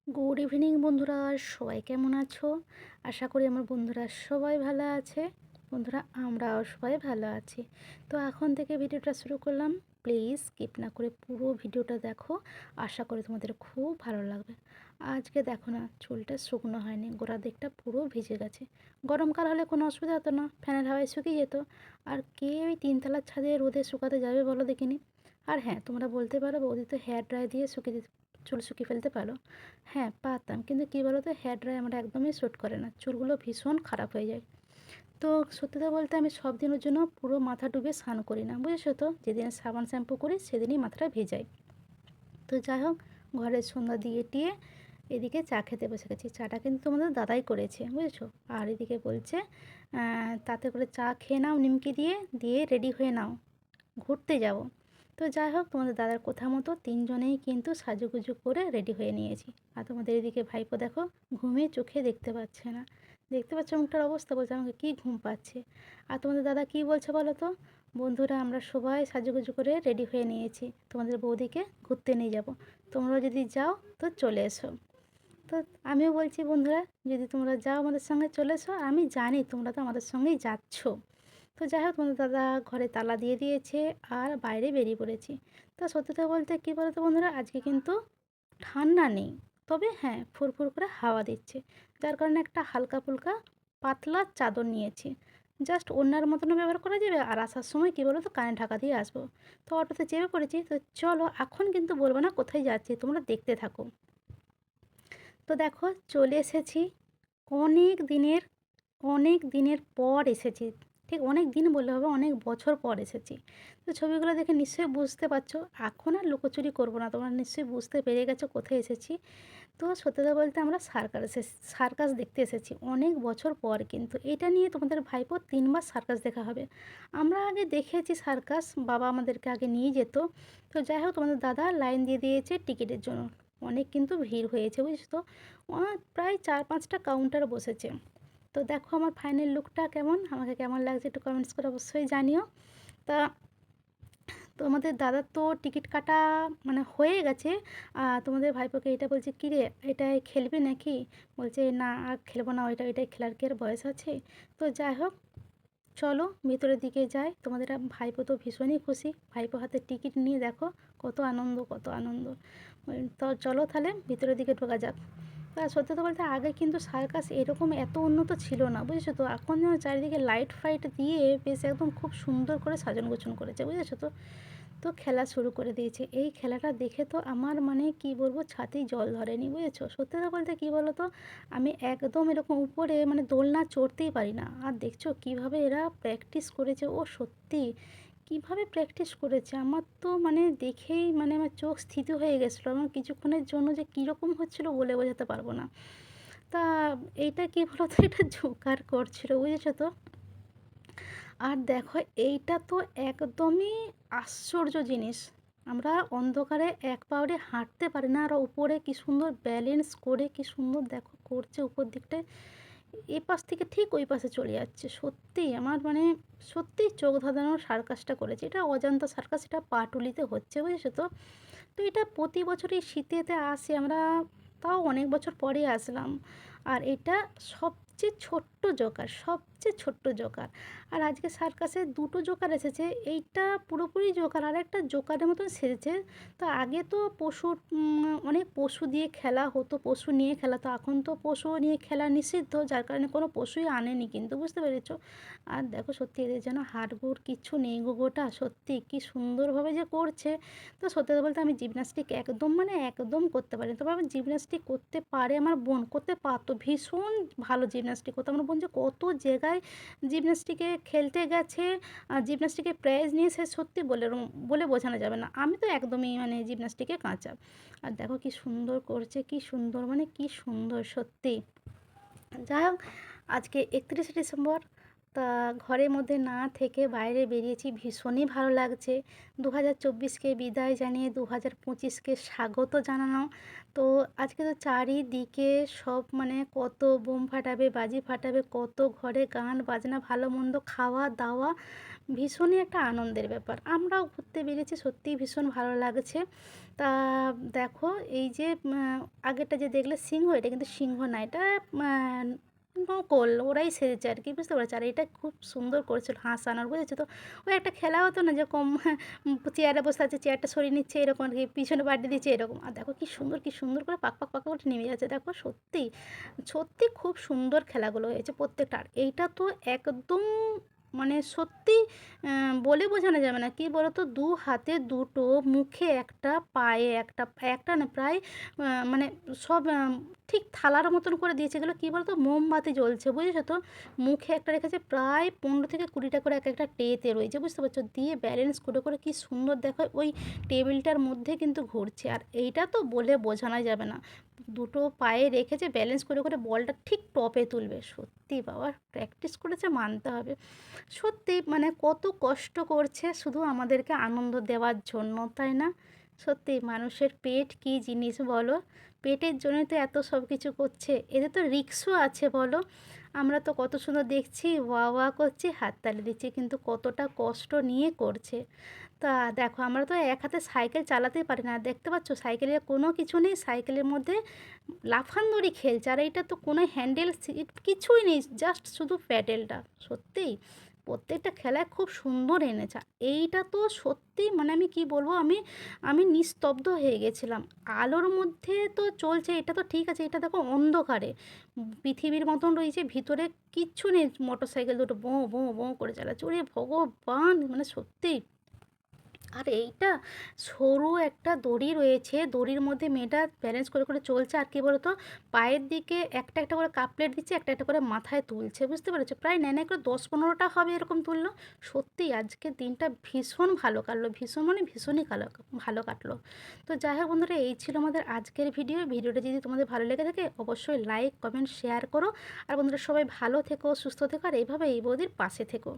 Good evening বন্ধুরা, সবাই কেমন আছো? আশা করি আমার বন্ধুরা সবাই ভালো আছে। বন্ধুরা, আমরাও সবাই ভালো আছি। তো এখন থেকে ভিডিওটা শুরু করলাম। প্লিজ স্কিপ না করে পুরো ভিডিওটা দেখো। আশা করি তোমাদের খুব ভালো লাগবে। আজকে দেখো না, চুলটা শুকনো হয়নি, গোড়ার দিকটা পুরো ভিজে গেছে। গরমকাল হলে কোনো অসুবিধা হতো না, ফ্যানের হাওয়ায় শুকিয়ে যেত। আর কে ওই তিনতলার ছাদে রোদে শুকাতে যাবে বলো দেখিনি? আর হ্যাঁ, তোমরা বলতে পারো বৌদি তো হেয়ার ড্রাই দিয়ে চুল শুকিয়ে ফেলতে পারো। হ্যাঁ, পারতাম, কিন্তু কী বলো তো, হেয়ার ড্রাই আমার একদমই স্যুট করে না, চুলগুলো ভীষণ খারাপ হয়ে যায়। তো সত্যি কথা বলতে আমি সব দিনের জন্য পুরো মাথা ডুবিয়ে স্নান করি না, বুঝেছো তো? যেদিন সাবান শ্যাম্পু করি সেদিনই মাথাটা ভেজাই। তো যাই হোক, ঘরের সন্ধ্যা দিয়ে টিয়ে এদিকে চা খেতে বসে গেছি। চাটা কিন্তু তোমাদের দাদাই করেছে, বুঝেছো? আর এদিকে বলছে তাতে করে চা খেয়ে নাও নিমকি দিয়ে, দিয়ে রেডি হয়ে নাও, ঘুরতে যাব। তো যাই হোক, তোমাদের দাদার কথা মতো তিনজনেই কিন্তু সাজুগুজু করে রেডি হয়ে নিয়েছি। আর তোমাদের এদিকে ভাইপো দেখো, ঘুমিয়ে চোখে দেখতে পাচ্ছে না। দেখতে পাচ্ছ মুখটার অবস্থা? বলছে আমাকে কী ঘুম পাচ্ছে। আর তোমাদের দাদা কী বলছে বলো তো? বন্ধুরা, আমরা সবাই সাজুগুজু করে রেডি হয়ে নিয়েছি, তোমাদের বৌদিকে ঘুরতে নিয়ে যাব, তোমরা যদি যাও তো চলে এসো। তো আমিও বলছি, বন্ধুরা যদি তোমরা যাও আমাদের সঙ্গে চলে এসো। আর আমি জানি তোমরা তো আমাদের সঙ্গেই যাচ্ছ। তো যাই হোক, তোমাদের দাদা ঘরে তালা দিয়ে দিয়েছে আর বাইরে বেরিয়ে পড়েছি। তো সত্যি কথা বলতে কী বলো তো বন্ধুরা, আজকে কিন্তু ঠান্ডা নেই, তবে হ্যাঁ ফুরফুর করে হাওয়া দিচ্ছে, যার কারণে একটা হালকা ফুলকা পাতলা চাদর নিয়েছি। জাস্ট ওড়নার মতনও ব্যবহার করা যাবে। আর আসার সময় কী বলো তো, কানে ঢাকা দিয়ে আসবো। তো অটোতে চেপে পড়েছি। তো চলো, এখন কিন্তু বলবো না কোথায় যাচ্ছি, তোমরা দেখতে থাকো। তো দেখো, চলে এসেছি। অনেক দিনের অনেক দিনের পর এসেছি। ঠিক অনেক দিন বললে হবে, অনেক বছর পর এসেছি। তো ছবিগুলো দেখে নিশ্চয়ই বুঝতে পারছো। এখন আর লুকোচুরি করবো না, তোমরা নিশ্চয়ই বুঝতে পেরে গেছো কোথায় এসেছি। তো সত্যি কথা বলতে আমরা সার্কাস দেখতে এসেছি অনেক বছর পর। কিন্তু এটা নিয়ে তোমাদের ভাইপো 3 বার সার্কাস দেখা হবে। আমরা আগে দেখেছি সার্কাস, বাবা আমাদেরকে আগে নিয়ে যেত। তো যাই হোক, তোমাদের দাদা লাইন দিয়ে দিয়েছে টিকিটের জন্য। অনেক কিন্তু ভিড় হয়েছে, বুঝছো তো? প্রায় 4-5টা কাউন্টার বসেছে। তো দেখো আমার ফাইনাল লুকটা কেমন, আমাকে কেমন লাগছে একটু কমেন্টস করে অবশ্যই জানিও। তা তোমাদের দাদার তো টিকিট কাটা মানে হয়ে গেছে। তোমাদের ভাইপোকে এটা বলছে, কী রে এটাই খেলবি নাকি? বলছে না আর খেলবো না, ওইটাই খেলার কি আর বয়স আছে? তো যাই হোক, চলো ভিতরের দিকে যাই। তোমাদের ভাইপো তো ভীষণই খুশি, ভাইপো হাতে টিকিট নিয়ে দেখো কত আনন্দ, কত আনন্দ। তো চলো তাহলে ভিতরের দিকে ঢোকা যাক। তা সত্যি কথা বলতে আগে কিন্তু সার্কাস এরকম এত উন্নত ছিল না, বুঝেছো তো? এখন যেন চারিদিকে লাইট ফাইট দিয়ে বেশ একদম খুব সুন্দর করে সাজানো গোছানো করেছে, বুঝেছো তো? তো খেলা শুরু করে দিয়েছে। এই খেলাটা দেখে তো আমার মানে কি বলবো, ছাতেই জল ধরেনি, বুঝেছো? সত্যি কথা বলতে কী বলো তো, আমি একদম এরকম উপরে মানে দোলনা চড়তেই পারি না। আর দেখছো কিভাবে এরা প্র্যাকটিস করেছে, ও সত্যি কিভাবে প্র্যাকটিস করেছে, আমার তো মানে দেখেই মানে আমার চোখ স্থিত হয়ে গেছিলো। আমার কিছুক্ষণের জন্য যে কীরকম হচ্ছিলো বলে বোঝাতে পারবো না। তা এইটা কী বলো তো, এটা জোগাড় করছিল, বুঝেছো তো? আর দেখো, এইটা তো একদমই আশ্চর্য জিনিস। আমরা অন্ধকারে এক পাওয়ারে হাঁটতে পারি না, আর উপরে কি সুন্দর ব্যালেন্স করে কি সুন্দর দেখো করছে উপর দিকটায়। এ পাশ থেকে ঠিক ওই পাশে চলে যাচ্ছে। সত্যিই আমার মানে সত্যিই চোখ ধাঁধানো সার্কাসটা করেছে। এটা অজান্তা সার্কাস, এটা পাটুলিতে হচ্ছে, বুঝেছো তো? তো এটা প্রতি বছরই শীতেতে আসে, আমরা তাও অনেক বছর পরে আসলাম। আর এটা সবচেয়ে ছোট্ট জোকার, সবচেয়ে ছোট্ট জোকার। আর আজকে সার্কাসে দুটো জোকার এসেছে, এইটা পুরোপুরি জোকার, আর একটা জোকারের মতন সেজেছে। তো আগে তো পশুর অনেক পশু দিয়ে খেলা হতো, পশু নিয়ে খেলা, তো এখন তো পশু নিয়ে খেলা নিষিদ্ধ, যার কারণে কোনো পশুই আনেনি, কিন্তু বুঝতে পেরেছো? আর দেখো সত্যি এদের যেন হাড়গোড় কিচ্ছু নেই গো, গোটা সত্যি কী সুন্দরভাবে যে করছে। তো সত্যি কথা বলতে আমি জিমন্যাস্টিক একদম মানে একদম করতে পারি না। তবে আমার জিমন্যাস্টিক করতে পারে আমার বোন, করতে পারতো, ভীষণ ভালো জিমন্যাস্টিক করতো। আমার বোন যে কত জায়গায় জিমন্যাস্টিকে খেলতে গেছে, জিমন্যাস্টিকে প্রাইজ নিয়েছে, সত্যি বলে বোঝানো যাবে না। আমি তো একদমই মানে জিমন্যাস্টিকে কাঁচা। আর দেখো কী সুন্দর করছে, কী সুন্দর মানে কী সুন্দর সত্যি। যাই হোক, আজকে 31শে ডিসেম্বর, তা ঘরের মধ্যে না থেকে বাইরে বেরিয়েছি, ভীষণই ভালো লাগছে। ২০২৪কে বিদায় জানিয়ে ২০২৫কে স্বাগত জানানো। তো আজকে তো চারিদিকে সব মানে কত বোম ফাটাবে, বাজি ফাটাবে, কত ঘরে গান বাজনা, ভালো মন্দ, খাওয়া দাওয়া, ভীষণই একটা আনন্দের ব্যাপার। আমরাও ঘুরতে বেরিয়েছি, সত্যিই ভীষণ ভালো লাগছে। তা দেখো এই যে আগেরটা যে দেখলে সিংহ, এটা কিন্তু সিংহ না, এটা নকল, ওরাই সেজেছে আর কি, বুঝতে পেরেছো? আর এটা খুব সুন্দর করেছিল হাসানোর, বুঝেছো তো? ওই একটা খেলা হতো না যে কম চেয়ারে বসে আছে, চেয়ারটা সরিয়ে নিচ্ছে এরকম আর কি, পিছনে বাড়ি দিচ্ছে এরকম। আর দেখো কি সুন্দর করে পাক পাক পাক করে নেমে যাচ্ছে, দেখো সত্যি সত্যি খুব সুন্দর খেলাগুলো হয়েছে প্রত্যেকটা। আর এইটা তো একদম মানে সত্যি বলে বোঝানো যাবে না, কি বলো তো, দু হাতে দুটো, মুখে একটা, পায়ে একটা, একটা না প্রায় মানে সব ঠিক থালার মতন করে দিয়েছে। এগুলো কী বলো তো, মোমবাতি জ্বলছে, বুঝেছো তো? মুখে একটা রেখেছে, প্রায় ১৫ থেকে ২০টা করে এক একটা ট্রেতে রয়েছে, বুঝতে পারছো? দিয়ে ব্যালেন্স করে করে কী সুন্দর দেখো ওই টেবিলটার মধ্যে কিন্তু ঘুরছে। আর এইটা তো বলে বোঝানো যাবে না, দুটো পায়ে রেখেছে ব্যালেন্স করে করে বলটা ঠিক টপে তুলবে। সত্যি বাবা প্র্যাকটিস করেছে মানতে হবে। সত্যি মানে কত কষ্ট করছে শুধু আমাদেরকে আনন্দ দেওয়ার জন্য, তাই না? সত্যি মানুষের পেট কী জিনিস বলো? পেটের জন্যই তো এত সব কিছু করছে। এদের তো রিস্কও আছে বলো? আমরা তো কত সুন্দর দেখছি, ওয়া ওয়া করছি, হাততালি দিচ্ছি, কিন্তু কতটা কষ্ট নিয়ে করছে। তা দেখো আমরা তো এক হাতে সাইকেল চালাতেই পারি না, দেখতে পাচ্ছ সাইকেলের কোনো কিছু নেই, সাইকেলের মধ্যে লাফানদড়ি খেলছে। আর এইটা তো কোনো হ্যান্ডেল সিট কিছুই নেই, জাস্ট শুধু প্যাডেলটা। সত্যিই প্রত্যেকটা খেলায় খুব সুন্দর এনেছে। এইটা তো সত্যি মানে আমি কি বলবো, আমি আমি নিস্তব্ধ হয়ে গেছিলাম। আলোর মধ্যে তো চলছে, এটা তো ঠিক আছে, এটা দেখো অন্ধকারে পৃথিবীর মতন রয়েছে, ভিতরে কিচ্ছু নেই, মোটর সাইকেল দুটো বোঁ বোঁ বোঁ করে চালাচ্ছে, ওরে ভগবান মানে সত্যিই। আর এইটা সরু একটা দড়ি রয়েছে, দড়ির মধ্যে মেয়েটা ব্যালেন্স করে করে চলছে। আর কি বলতো, পায়ের দিকে একটা একটা করে কাপ প্লেট দিচ্ছে, একটা একটা করে মাথায় তুলছে, বুঝতে পেরেছো? প্রায় নেয় করে ১০-১৫টা হবে এরকম তুললো। সত্যিই আজকের দিনটা ভীষণ ভালো কাটলো, ভীষণ মানে ভীষণই ভালো কাটলো। তো যাই হোক বন্ধুরা, এই ছিল আমাদের আজকের ভিডিওটা যদি তোমাদের ভালো লেগে থাকে অবশ্যই লাইক কমেন্ট শেয়ার করো। আর বন্ধুরা সবাই ভালো থেকো, সুস্থ থেকো, আর এইভাবে এই বৌদির পাশে থেকো।